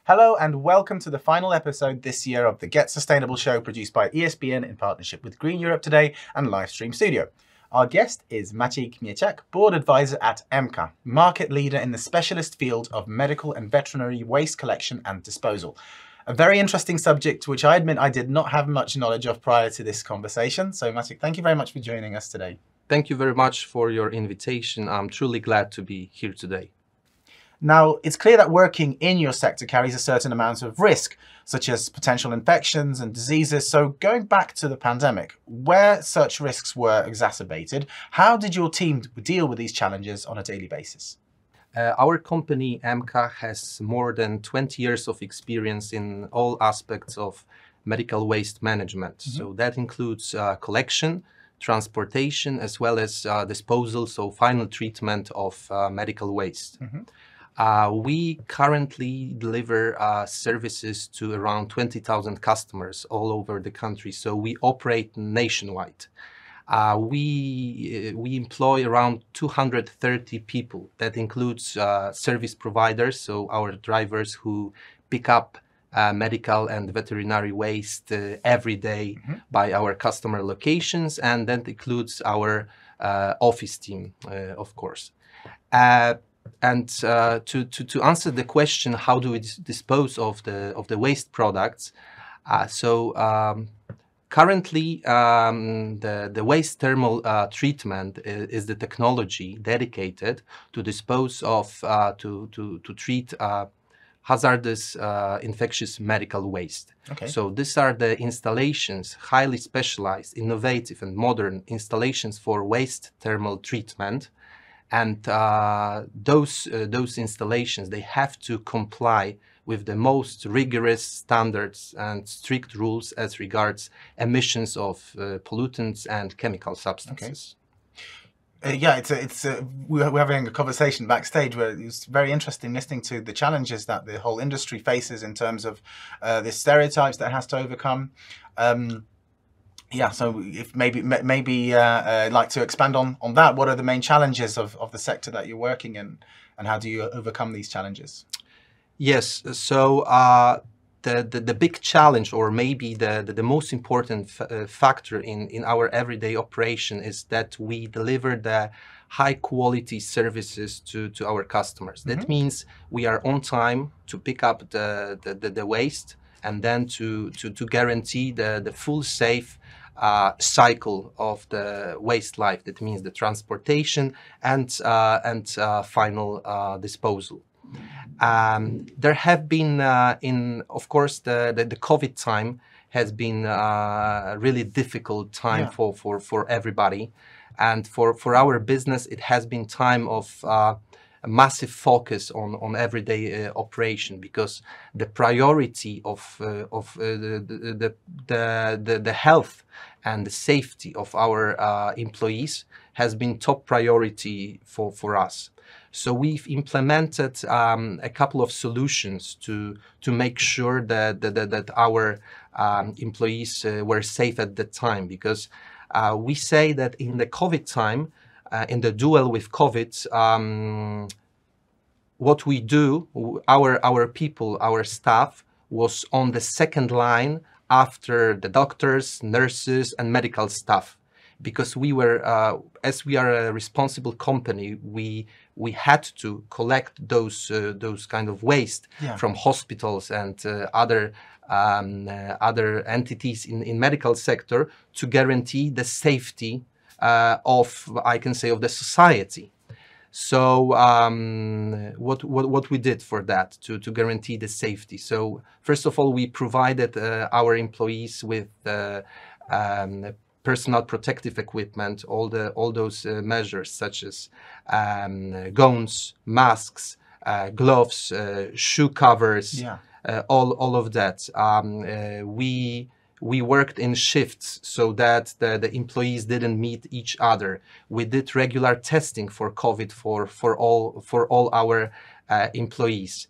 Hello and welcome to the final episode this year of the Get Sustainable show produced by ESPN in partnership with Green Europe Today and Livestream Studio. Our guest is Maciej Kmieciak, Board Advisor at EMKA, market leader in the specialist field of medical and veterinary waste collection and disposal. A very interesting subject which I admit I did not have much knowledge of prior to this conversation. So Maciej, thank you very much for joining us today. Thank you very much for your invitation. I'm truly glad to be here today. Now, it's clear that working in your sector carries a certain amount of risk, such as potential infections and diseases. So going back to the pandemic, where such risks were exacerbated, how did your team deal with these challenges on a daily basis? Our company, EMKA, has more than 20 years of experience in all aspects of medical waste management. So that includes collection, transportation, as well as disposal, so final treatment of medical waste. We currently deliver services to around 20,000 customers all over the country, so we operate nationwide. We employ around 230 people. That includes service providers, so our drivers who pick up medical and veterinary waste every day by our customer locations, and that includes our office team, of course. And to answer the question, how do we dispose of the waste products? Currently, the waste thermal treatment is the technology dedicated to dispose of to treat hazardous infectious medical waste. Okay. So these are the installations, highly specialized, innovative, and modern installations for waste thermal treatment. And those installations, they have to comply with the most rigorous standards and strict rules as regards emissions of pollutants and chemical substances. Okay. We're having a conversation backstage where it's very interesting listening to the challenges that the whole industry faces in terms of the stereotypes that it has to overcome. So if maybe like to expand on that. What are the main challenges of the sector that you're working in, and how do you overcome these challenges? Yes, so the big challenge, or maybe the most important factor in our everyday operation, is that we deliver the high quality services to our customers. That means we are on time to pick up the waste, and then to guarantee the full safe cycle of the waste life. That means the transportation and final disposal. There have been, of course, the COVID time has been a really difficult time for everybody, and for our business, it has been time of a massive focus on everyday operation, because the priority of the health and the safety of our employees has been top priority for us. So we've implemented a couple of solutions to make sure that our employees were safe at the time, because we say that in the COVID time, in the duel with COVID, what we do, our people, our staff, was on the second line after the doctors, nurses, and medical staff, because we were, as we are a responsible company, we had to collect those kind of waste from hospitals and other entities in medical sector to guarantee the safety of the society. So what we did for that to guarantee the safety? So first of all, we provided our employees with personal protective equipment, all those measures such as gowns, masks, gloves, shoe covers, all of that. We worked in shifts so that the employees didn't meet each other. We did regular testing for COVID for all our employees.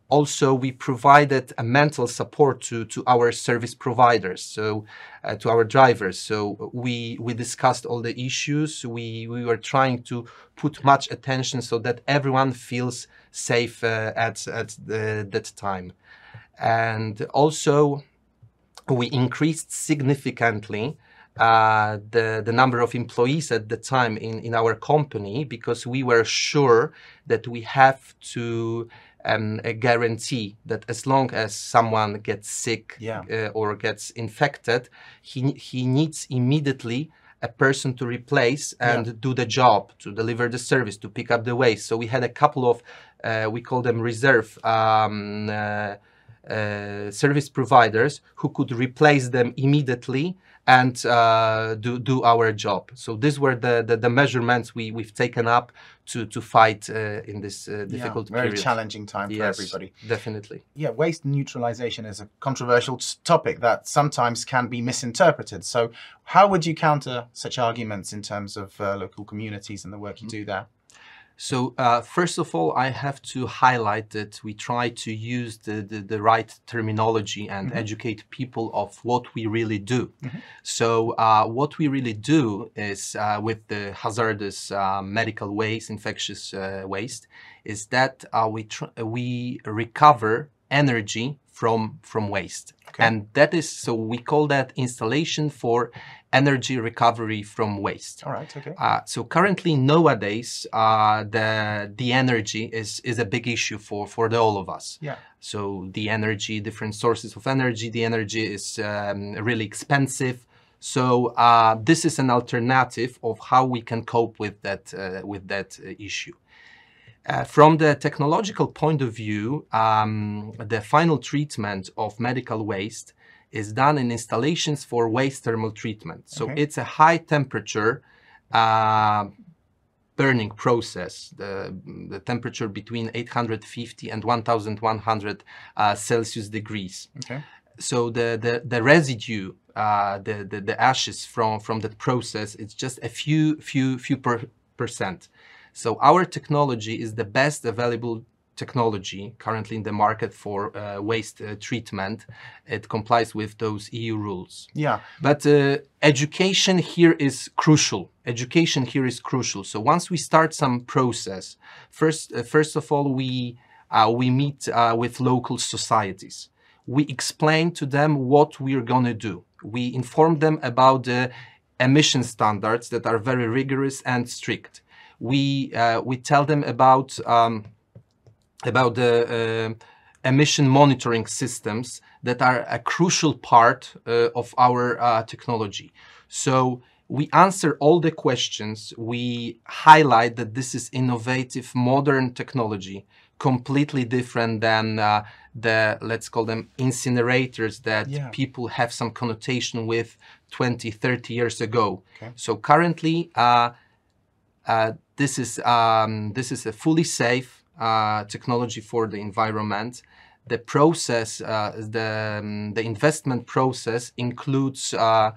Also, we provided a mental support to our service providers, so to our drivers. So we discussed all the issues. We were trying to put much attention so that everyone feels safe at that time. And also, we increased significantly the number of employees at the time in our company, because we were sure that we have to guarantee that as long as someone gets sick or gets infected, he needs immediately a person to replace and do the job, to deliver the service, to pick up the waste. So we had a couple of, we call them reserve service providers who could replace them immediately and do our job. So these were the measurements we've taken up to fight in this difficult period. Very challenging time for everybody. Definitely. Yeah, waste neutralization is a controversial topic that sometimes can be misinterpreted. So how would you counter such arguments in terms of local communities and the work you do there? So first of all, I have to highlight that we try to use the right terminology and educate people of what we really do. So what we really do is with the hazardous medical waste, infectious waste, is that we recover energy from waste. And that is, so we call that installation for energy recovery from waste. All right, okay. So currently nowadays, the energy is a big issue for all of us. Yeah. So the energy, different sources of energy, the energy is really expensive. So this is an alternative of how we can cope with that issue. From the technological point of view, the final treatment of medical waste is done in installations for waste thermal treatment. So it's a high temperature burning process, the temperature between 850 and 1100 Celsius degrees. So the residue, the ashes from that process, it's just a few percent. So our technology is the best available technology currently in the market for waste treatment. It complies with those EU rules. Yeah. But education here is crucial. Education here is crucial. So once we start some process, first of all, we meet with local societies. We explain to them what we're going to do. We inform them about the emission standards that are very rigorous and strict. We tell them about the emission monitoring systems that are a crucial part of our technology. So we answer all the questions. We highlight that this is innovative, modern technology, completely different than let's call them incinerators that people have some connotation with 20, 30 years ago. So currently, this is a fully safe technology for the environment. The process, the investment process includes a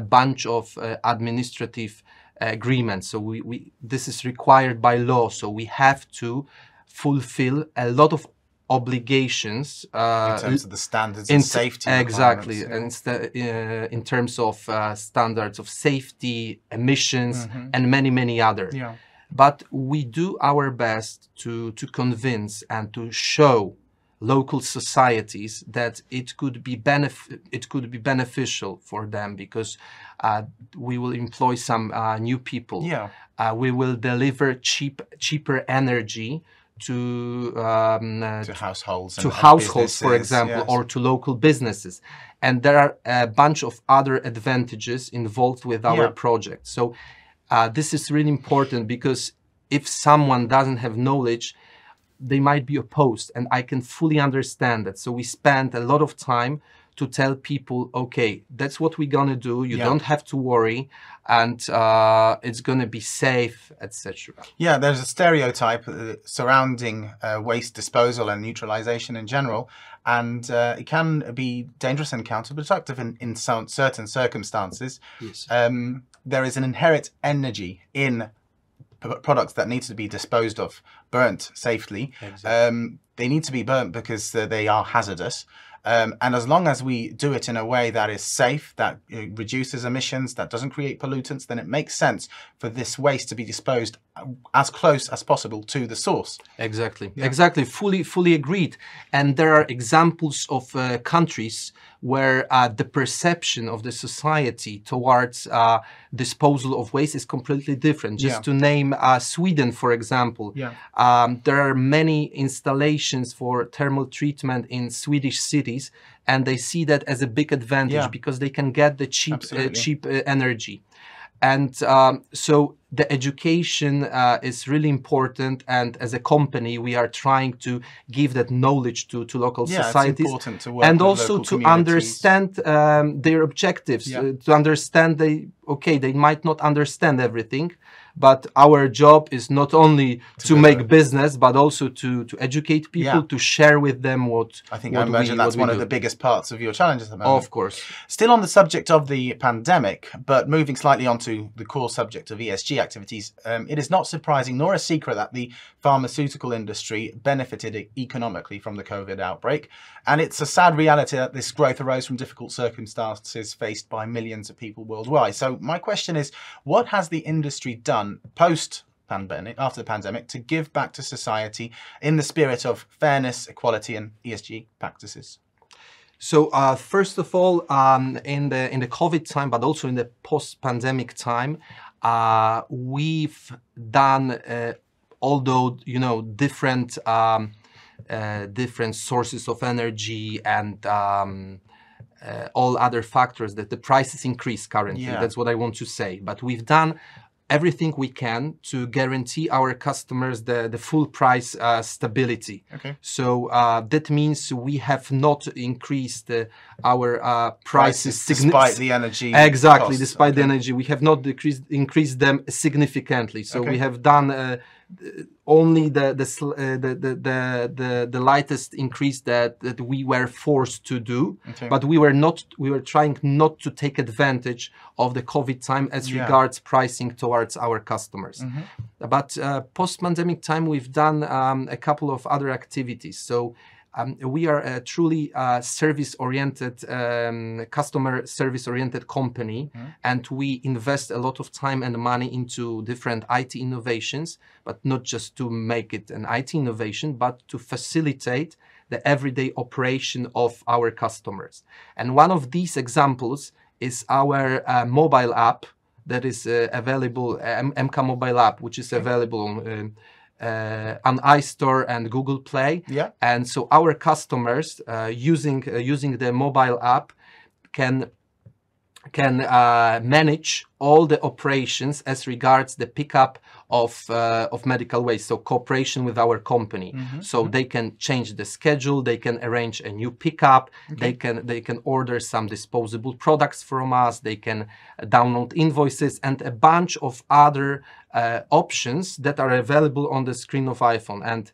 bunch of administrative agreements. So this is required by law. So we have to fulfill a lot of obligations in terms of the standards and safety. Exactly, and in terms of standards of safety, emissions, and many other. But we do our best to convince and to show local societies that it could be beneficial for them, because we will employ some new people. We will deliver cheaper energy to households, for example, or to local businesses. And there are a bunch of other advantages involved with our project. So this is really important, because if someone doesn't have knowledge, they might be opposed, and I can fully understand that. So we spend a lot of time to tell people, okay, that's what we're gonna do. You don't have to worry, and it's gonna be safe, etc. Yeah, there's a stereotype surrounding waste disposal and neutralization in general, and it can be dangerous and counterproductive in certain circumstances. There is an inherent energy in products that need to be disposed of, burnt safely. Exactly. They need to be burnt because they are hazardous. And as long as we do it in a way that is safe, that reduces emissions, that doesn't create pollutants, then it makes sense for this waste to be disposed as close as possible to the source. Exactly. Yeah. Exactly. Fully agreed. And there are examples of countries where the perception of the society towards disposal of waste is completely different. Just to name Sweden, for example, there are many installations for thermal treatment in Swedish cities, and they see that as a big advantage because they can get the cheap energy. And so the education is really important, and as a company we are trying to give that knowledge to local societies. It's important to work and with also local to understand their objectives, to understand they might not understand everything, but our job is not only to make business, but also to educate people, to share with them what I imagine that's one of the biggest parts of your challenges at the moment. Of course. Still on the subject of the pandemic, but moving slightly onto the core subject of ESG activities, it is not surprising nor a secret that the pharmaceutical industry benefited economically from the COVID outbreak. And it's a sad reality that this growth arose from difficult circumstances faced by millions of people worldwide. So my question is, what has the industry done post-pandemic, after the pandemic, to give back to society in the spirit of fairness, equality and ESG practices? So first of all, in the COVID time, but also in the post-pandemic time, we've done, although different sources of energy and all other factors, that the prices increase currently. That's what I want to say. But we've done everything we can to guarantee our customers the full price stability. So that means we have not increased our prices despite the energy costs. Despite the energy, we have not increased them significantly. So we have done only the lightest increase that we were forced to do, but we were trying not to take advantage of the COVID time as regards pricing towards our customers. But post-pandemic time, we've done a couple of other activities. So we are a truly service-oriented, customer service-oriented company, and we invest a lot of time and money into different IT innovations, but not just to make it an IT innovation, but to facilitate the everyday operation of our customers. And one of these examples is our mobile app that is available, EMKA mobile app, which is available on iStore and Google Play. And so our customers using the mobile app can manage all the operations as regards the pickup of medical waste, so cooperation with our company. So they can change the schedule, they can arrange a new pickup, they can order some disposable products from us, they can download invoices and a bunch of other options that are available on the screen of iPhone. And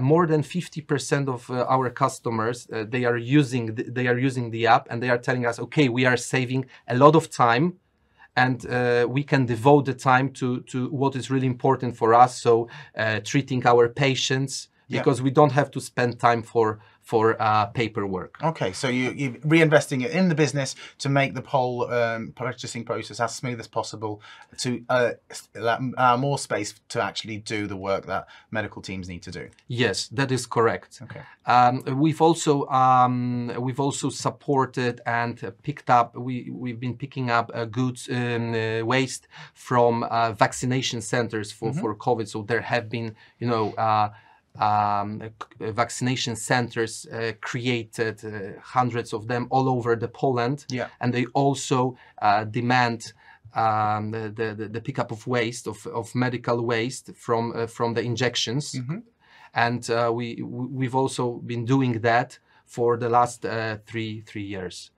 more than 50% of our customers, they are using the app, and they are telling us, okay, we are saving a lot of time, and we can devote the time to what is really important for us. So treating our patients, because we don't have to spend time for paperwork. Okay, so you're reinvesting it in the business to make the whole purchasing process as smooth as possible, to allow more space to actually do the work that medical teams need to do. Yes, that is correct. We've also supported and picked up. We've been picking up goods waste from vaccination centers for COVID. So there have been vaccination centers created, hundreds of them all over Poland, and they also demand the pickup of waste, of medical waste from the injections, and we've also been doing that for the last three years.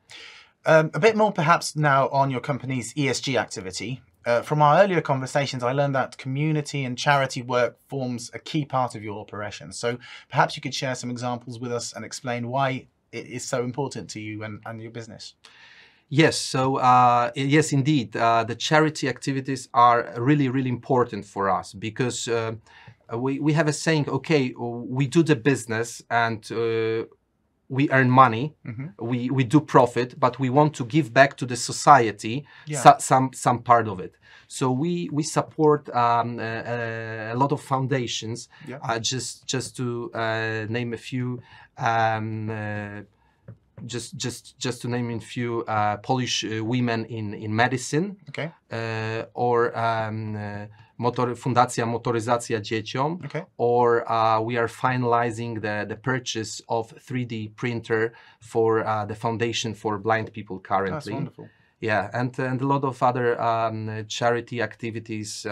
A bit more perhaps now on your company's ESG activity. From our earlier conversations, I learned that community and charity work forms a key part of your operations. So perhaps you could share some examples with us and explain why it is so important to you and your business. Yes, so yes, indeed, the charity activities are really, really important for us because we have a saying, okay, we do the business and we earn money, we do profit, but we want to give back to the society some part of it. So we support a lot of foundations. Just to name a few. Just to name a few, Polish women in medicine, or Fundacja Motoryzacja Dzieciom, or we are finalizing the purchase of 3D printer for the Foundation for Blind People currently. That's wonderful. Yeah, and a lot of other charity activities.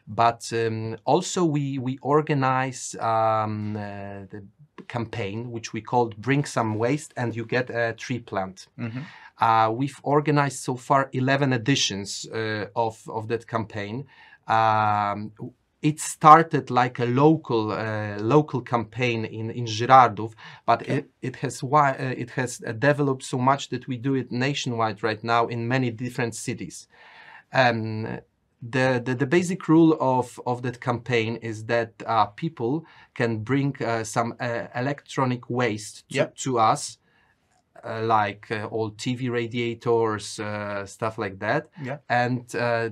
But also we organize the campaign, which we called Bring Some Waste and You Get a Tree Plant. We've organized so far 11 editions of that campaign. It started like a local campaign in Żyrardów, but it has developed so much that we do it nationwide right now in many different cities. The basic rule of that campaign is that people can bring some electronic waste to us, like old TV radiators, stuff like that, and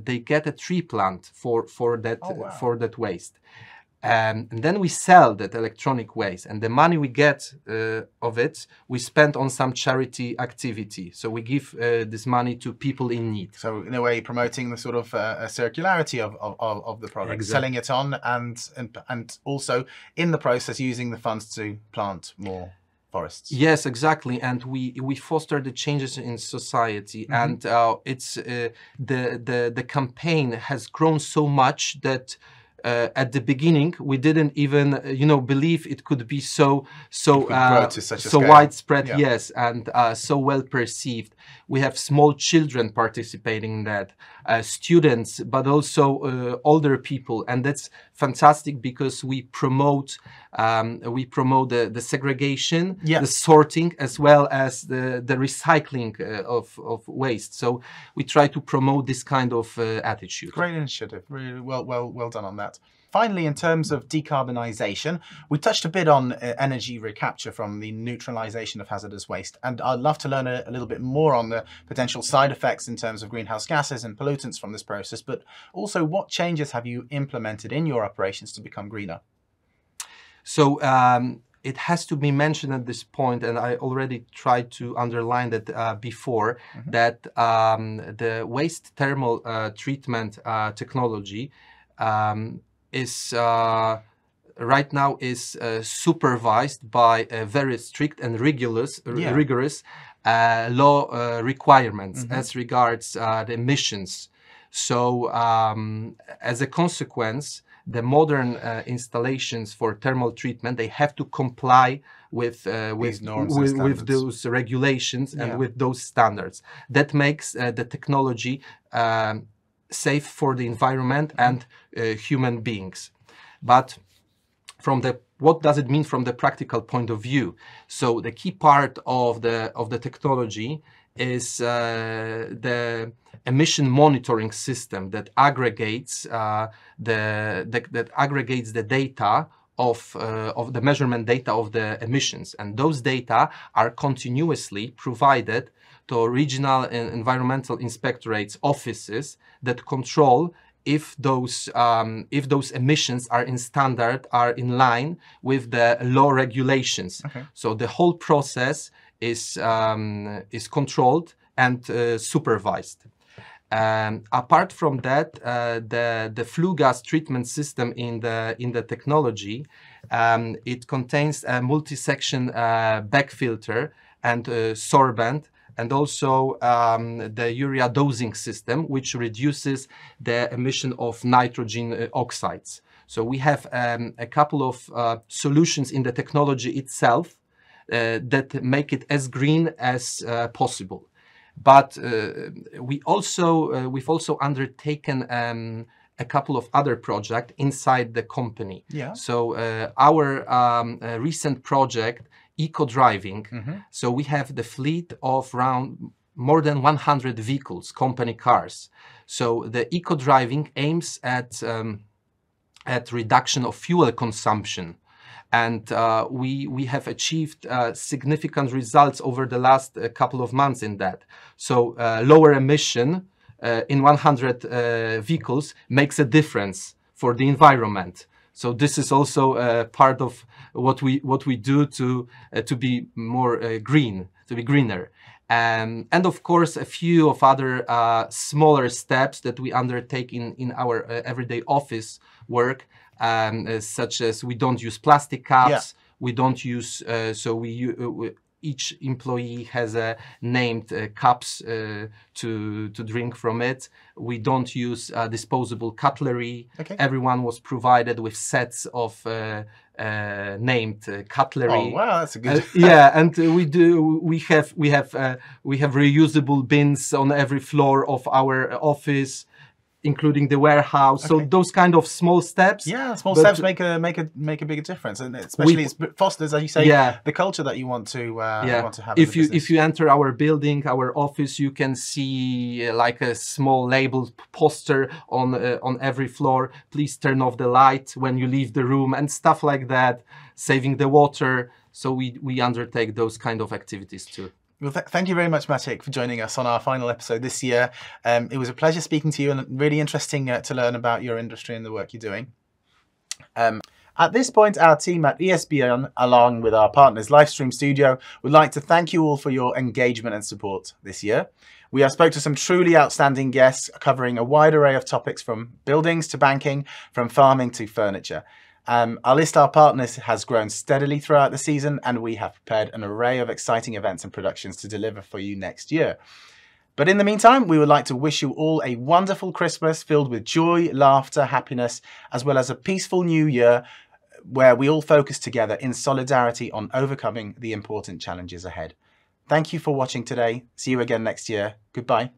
they get a tree plant for that waste. And then we sell that electronic waste, and the money we get of it, we spend on some charity activity. So we give this money to people in need. So in a way, promoting the sort of a circularity of the product, selling it on, and also in the process using the funds to plant more forests. Yes, exactly, and we foster the changes in society, and it's the campaign has grown so much that. At the beginning, we didn't even, believe it could be so widespread. Yes, and so well perceived. We have small children participating in that, students, but also older people, and that's fantastic because we promote the segregation, the sorting, as well as the recycling of waste. So we try to promote this kind of attitude. Great initiative. Really well done on that. Finally, in terms of decarbonisation, we touched a bit on energy recapture from the neutralisation of hazardous waste, and I'd love to learn a little bit more on the potential side effects in terms of greenhouse gases and pollutants from this process, but also what changes have you implemented in your operations to become greener? So it has to be mentioned at this point, and I already tried to underline that before, that the waste thermal treatment technology is right now supervised by a very strict and rigorous law requirements as regards the emissions. So as a consequence, the modern installations for thermal treatment, they have to comply with those regulations and with those standards. That makes the technology safe for the environment and human beings. But what does it mean from the practical point of view? So the key part of the technology is the emission monitoring system that aggregates the data of the measurement data of the emissions, and those data are continuously provided to regional environmental inspectorates offices that control if those emissions are in line with the law regulations. So the whole process is controlled and supervised. Apart from that, the flue gas treatment system in the technology, it contains a multi-section back filter and sorbent, and also the urea dosing system, which reduces the emission of nitrogen oxides. So we have a couple of solutions in the technology itself that make it as green as possible. But we've also undertaken a couple of other projects inside the company. So our recent project, eco driving. So we have the fleet of around more than 100 vehicles, company cars. So the eco-driving aims at reduction of fuel consumption. And we have achieved significant results over the last couple of months in that. So lower emission in 100 vehicles makes a difference for the environment. So this is also part of what we do to be more green, to be greener. And of course, a few of other smaller steps that we undertake in our everyday office work, such as we don't use plastic cups, we don't use, each employee has named cups to drink from it. We don't use disposable cutlery. Okay. Everyone was provided with sets of named cutlery. Oh wow, that's a good. Yeah, and we have reusable bins on every floor of our office, including the warehouse. So those kind of small steps. Yeah, small steps make a bigger difference, and especially it fosters, as you say, the culture that you want to have. If you enter our building, our office, you can see like a small label poster on every floor. Please turn off the light when you leave the room and stuff like that. Saving the water. So we undertake those kind of activities too. Well, thank you very much, Maciej, for joining us on our final episode this year. It was a pleasure speaking to you, and really interesting to learn about your industry and the work you're doing. At this point, our team at ESPN, along with our partners Livestream Studio, would like to thank you all for your engagement and support this year. We have spoke to some truly outstanding guests covering a wide array of topics, from buildings to banking, from farming to furniture. Our list of our partners has grown steadily throughout the season, and we have prepared an array of exciting events and productions to deliver for you next year. But in the meantime, we would like to wish you all a wonderful Christmas filled with joy, laughter, happiness, as well as a peaceful new year where we all focus together in solidarity on overcoming the important challenges ahead. Thank you for watching today. See you again next year. Goodbye.